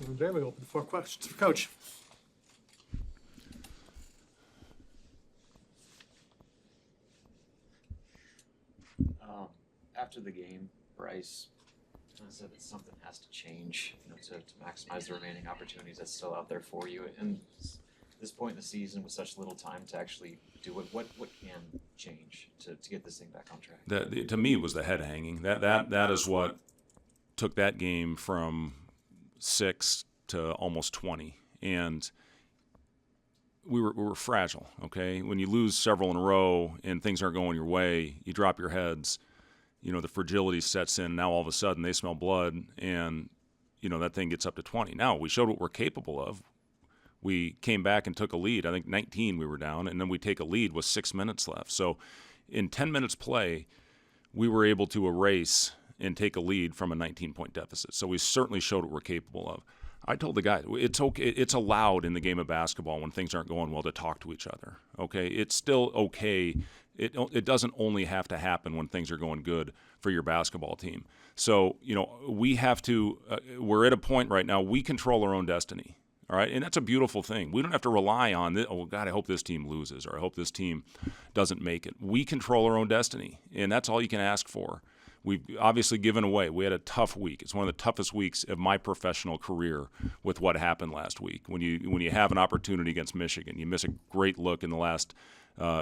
There we open the floor questions for Coach. After the game, Bryce kind of said that something has to change, to maximize the remaining opportunities that's still out there for you. And this point in the season, with such little time to actually do it, what can change to get this thing back on track? That, to me, was the head hanging. That is what took that game from 6 to almost 20, and we were fragile. Okay, when you lose several in a row and things aren't going your way, you drop your heads. The fragility sets in. Now all of a sudden they smell blood, and that thing gets up to 20. Now we showed what we're capable of. We came back and took a lead. I think 19 we were down, and then we take a lead with 6 minutes left. So in 10 minutes play, we were able to erase and take a lead from a 19-point deficit. So we certainly showed what we're capable of. I told the guys, it's okay. It's allowed in the game of basketball when things aren't going well to talk to each other. Okay, it's still okay. It doesn't only have to happen when things are going good for your basketball team. So we have to. We're at a point right now. We control our own destiny. All right, and that's a beautiful thing. We don't have to rely on this. Oh God, I hope this team loses, or I hope this team doesn't make it. We control our own destiny, and that's all you can ask for. We've obviously given away. We had a tough week. It's one of the toughest weeks of my professional career with what happened last week. When you have an opportunity against Michigan, you miss a great look in the last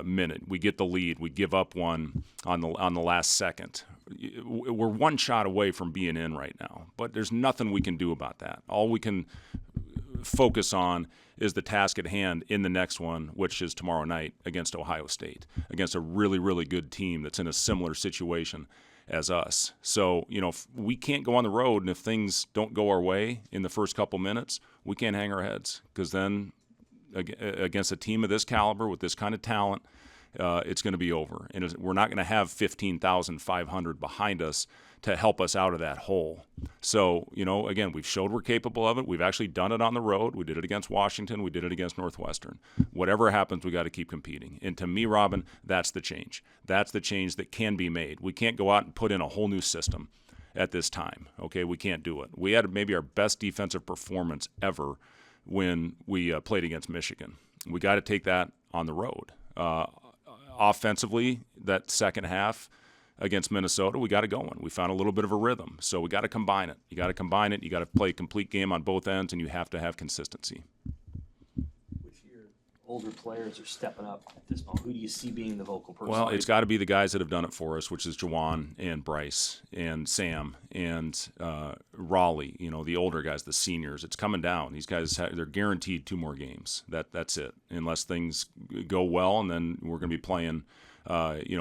minute. We get the lead. We give up one on the last second. We're one shot away from being in right now, but there's nothing we can do about that. All we can focus on is the task at hand in the next one, which is tomorrow night against Ohio State, against a really, really good team that's in a similar situation as us. So, if we can't go on the road, and if things don't go our way in the first couple minutes, we can't hang our heads, because then against a team of this caliber with this kind of talent, it's going to be over. And we're not going to have 15,500 behind us to help us out of that hole. So, again, we've showed we're capable of it. We've actually done it on the road. We did it against Washington. We did it against Northwestern. Whatever happens, we got to keep competing. And to me, Robin, that's the change. That's the change that can be made. We can't go out and put in a whole new system at this time. Okay, we can't do it. We had maybe our best defensive performance ever when we played against Michigan. We got to take that on the road. Offensively, that second half against Minnesota, we got it going. We found a little bit of a rhythm. So we got to combine it. You got to combine it. You got to play a complete game on both ends, and you have to have consistency. Which of your older players are stepping up at this moment? Who do you see being the vocal person? Well, it's got to be the guys that have done it for us, which is Juwan and Bryce and Sam and Raleigh, the older guys, the seniors. It's coming down. These guys, they're guaranteed 2 more games. That's it, unless things go well, and then we're going to be playing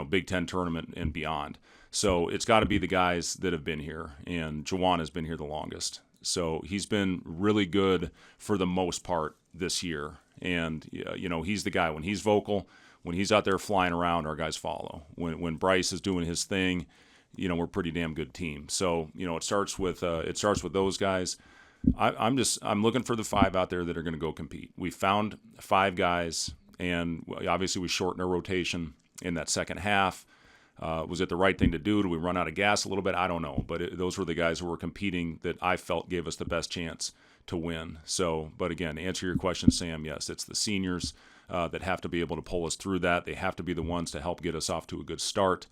Big Ten tournament and beyond. So it's got to be the guys that have been here, and Juwan has been here the longest. So he's been really good for the most part this year. And, he's the guy. When he's vocal, when he's out there flying around, our guys follow. When Bryce is doing his thing, we're a pretty damn good team. So, it starts with those guys. I'm looking for the 5 out there that are going to go compete. We found 5 guys, and obviously we shortened our rotation in that second half. Was it the right thing to do? Did we run out of gas a little bit? I don't know. But those were the guys who were competing that I felt gave us the best chance to win. So, but again, to answer your question, Sam, yes, it's the seniors that have to be able to pull us through that. They have to be the ones to help get us off to a good start,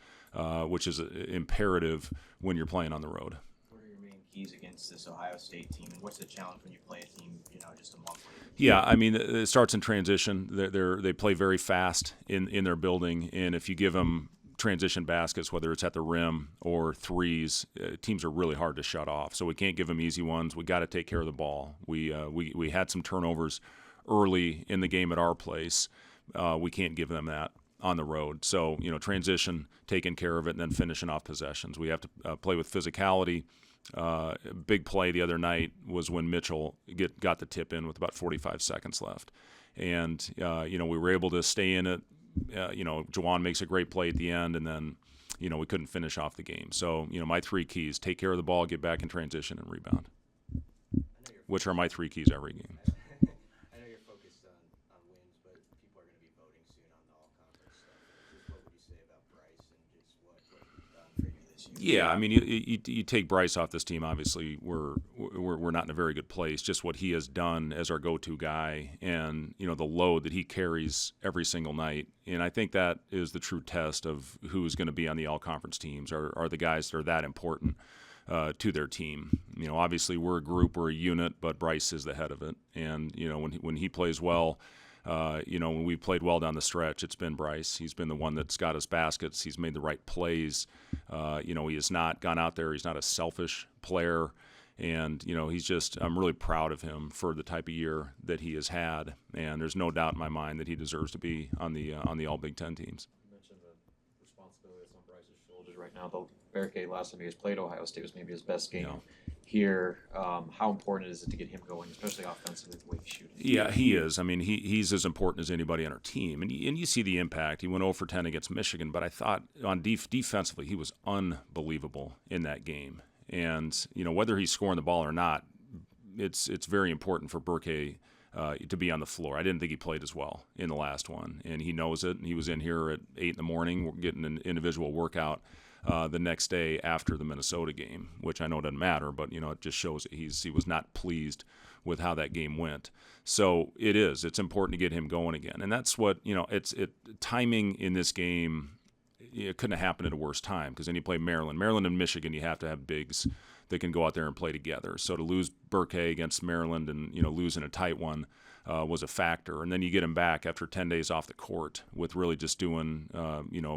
which is imperative when you're playing on the road. What are your main keys against this Ohio State team, and what's the challenge when you play a team, just a month later? Yeah, I mean, it starts in transition. They play very fast in their building, and if you give them transition baskets, whether it's at the rim or threes, teams are really hard to shut off. So we can't give them easy ones. We got to take care of the ball. We had some turnovers early in the game at our place. We can't give them that on the road. So, transition, taking care of it, and then finishing off possessions. We have to play with physicality. Big play the other night was when Mitchell got the tip in with about 45 seconds left. And, we were able to stay in it. Juwan makes a great play at the end, and then, we couldn't finish off the game. So, my 3 keys: take care of the ball, get back in transition, and rebound, which are my 3 keys every game. I know you're focused on wins, but people are going to be voting soon on the all-conference stuff. Just what would you say about Bryce and just what he's done for you this year? Yeah, I mean, you take Bryce off this team. Obviously, we're not in a very good place. Just what he has done as our go-to guy, and the load that he carries every single night. And I think that is the true test of who's going to be on the all-conference teams. Are the guys that are that important to their team? Obviously we're a group, we're a unit, but Bryce is the head of it. And when he plays well. When we played well down the stretch, it's been Bryce. He's been the one that's got us baskets. He's made the right plays. He has not gone out there. He's not a selfish player. And, I'm really proud of him for the type of year that he has had. And there's no doubt in my mind that he deserves to be on the all Big Ten teams. You mentioned the responsibility that's on Bryce's shoulders right now. The Barricade last time he has played Ohio State was maybe his best game. Here, how important is it to get him going, especially offensively, the way he's shooting? Yeah, he is. I mean, he's as important as anybody on our team, and you see the impact. He went 0 for 10 against Michigan, but I thought on defensively he was unbelievable in that game. And whether he's scoring the ball or not, it's very important for Burke to be on the floor. I didn't think he played as well in the last one, and he knows it. He was in here at 8 a.m, getting an individual workout. The next day after the Minnesota game, which I know doesn't matter, but it just shows that he was not pleased with how that game went. So it's important to get him going again, and that's what timing in this game. It couldn't have happened at a worse time because then you play Maryland and Michigan. You have to have bigs that can go out there and play together. So to lose Burke against Maryland and lose in a tight one. Was a factor, and then you get him back after 10 days off the court with really just doing,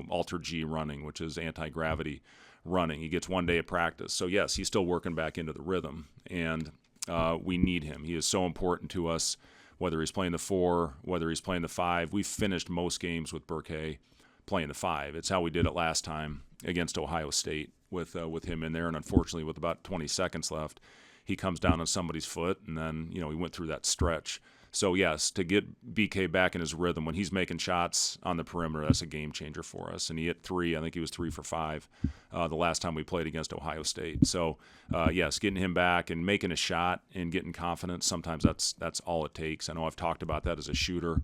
alter G running, which is anti-gravity running. He gets 1 day of practice. So, yes, he's still working back into the rhythm, and we need him. He is so important to us, whether he's playing the 4, whether he's playing the 5. We've finished most games with Burke playing the 5. It's how we did it last time against Ohio State with him in there, and unfortunately with about 20 seconds left, he comes down on somebody's foot, and then, he went through that stretch. So, yes, to get BK back in his rhythm, when he's making shots on the perimeter, that's a game changer for us. And he hit 3. I think he was 3 for 5 the last time we played against Ohio State. So, yes, getting him back and making a shot and getting confidence, sometimes that's all it takes. I know I've talked about that as a shooter.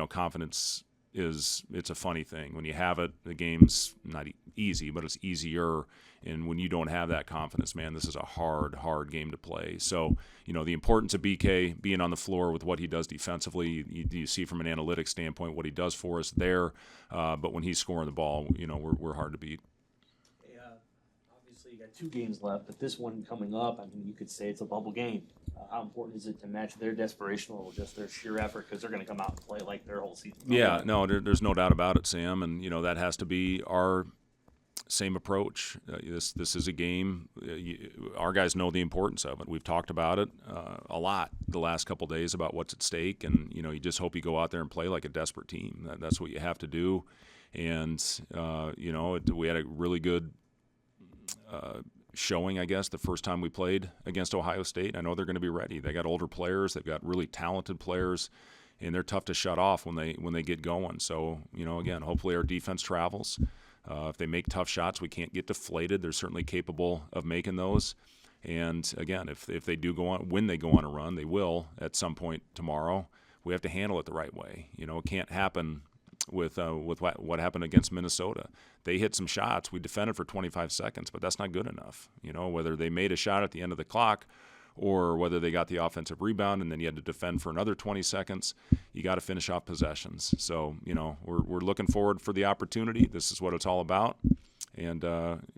Confidence it's a funny thing. When you have it, the game's not easy, but it's easier. And when you don't have that confidence, man, this is a hard game to play. So, the importance of BK being on the floor with what he does defensively, you see from an analytics standpoint what he does for us there. But when he's scoring the ball, we're hard to beat. Obviously, you got 2 games left, but this one coming up, I mean, you could say it's a bubble game. How important is it to match their desperation or just their sheer effort because they're going to come out and play like their whole season? Yeah, no, there's no doubt about it, Sam. And, that has to be our same approach. This is a game. Our guys know the importance of it. We've talked about it a lot the last couple of days about what's at stake, and you just hope you go out there and play like a desperate team. That's what you have to do. And we had a really good showing, I guess, the first time we played against Ohio State. I know they're going to be ready. They got older players. They've got really talented players, and they're tough to shut off when they get going. So again, hopefully our defense travels. If they make tough shots, we can't get deflated. They're certainly capable of making those. And again, if they do go on, when they go on a run, they will at some point tomorrow. We have to handle it the right way. It can't happen with what happened against Minnesota. They hit some shots. We defended for 25 seconds, but that's not good enough. Whether they made a shot at the end of the clock or whether they got the offensive rebound and then you had to defend for another 20 seconds, you got to finish off possessions. So, we're looking forward for the opportunity. This is what it's all about. And,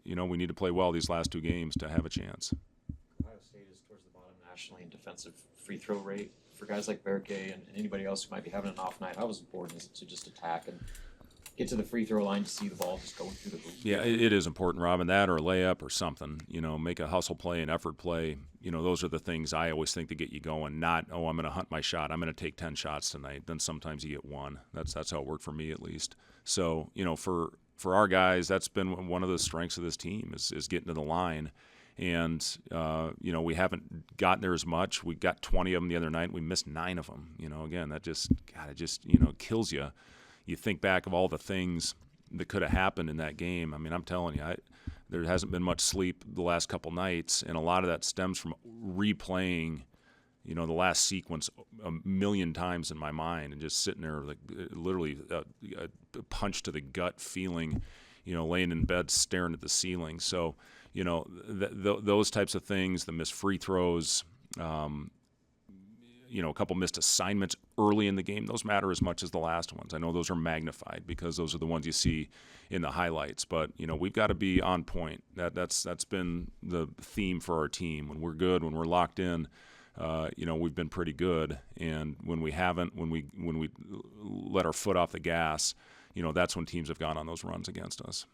we need to play well these last 2 games to have a chance. Ohio State is towards the bottom nationally in defensive free throw rate. For guys like Berke and anybody else who might be having an off night, how important is it to just attack and get to the free throw line to see the ball just going through the hoop? Yeah, it is important, Robin, that or a layup or something. Make a hustle play, an effort play. Those are the things I always think to get you going, not, I'm going to hunt my shot. I'm going to take 10 shots tonight. Then sometimes you get 1. That's how it worked for me at least. So, for our guys, that's been one of the strengths of this team is getting to the line. And, we haven't gotten there as much. We got 20 of them the other night. We missed 9 of them. Again, it just kills you. You think back of all the things that could have happened in that game. I mean, I'm telling you, there hasn't been much sleep the last couple nights, and a lot of that stems from replaying, the last sequence a million times in my mind and just sitting there like literally a punch to the gut feeling, laying in bed staring at the ceiling. So, those types of things, the missed free throws, a couple missed assignments early in the game, those matter as much as the last ones. I know those are magnified because those are the ones you see in the highlights, but we've got to be on point. That's been the theme for our team. When we're good, when we're locked in, we've been pretty good, and when we haven't, when we let our foot off the gas, that's when teams have gone on those runs against us.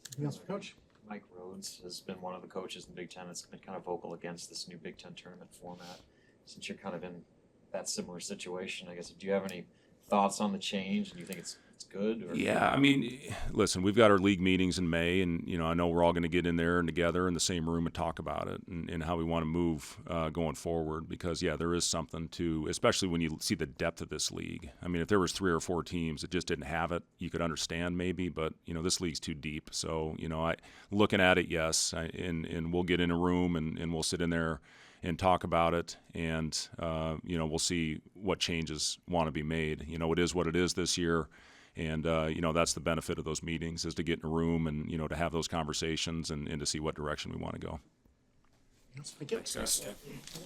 Anything else for Coach? Mike Rhodes has been one of the coaches in the Big Ten that's been kind of vocal against this new Big Ten tournament format. Since you're kind of in that similar situation, I guess, do you have any thoughts on the change? And you think it's good? Or? Yeah, I mean, listen, we've got our league meetings in May, and I know we're all going to get in there and together in the same room and talk about it and how we want to move going forward. Because there is something to, especially when you see the depth of this league. I mean, if there was 3 or 4 teams that just didn't have it, you could understand maybe, but this league's too deep. So looking at it, yes, and we'll get in a room and we'll sit in there and talk about it, and we'll see what changes want to be made. It is what it is this year, and that's the benefit of those meetings, is to get in a room and to have those conversations and to see what direction we want to go. Anything else? Thank you.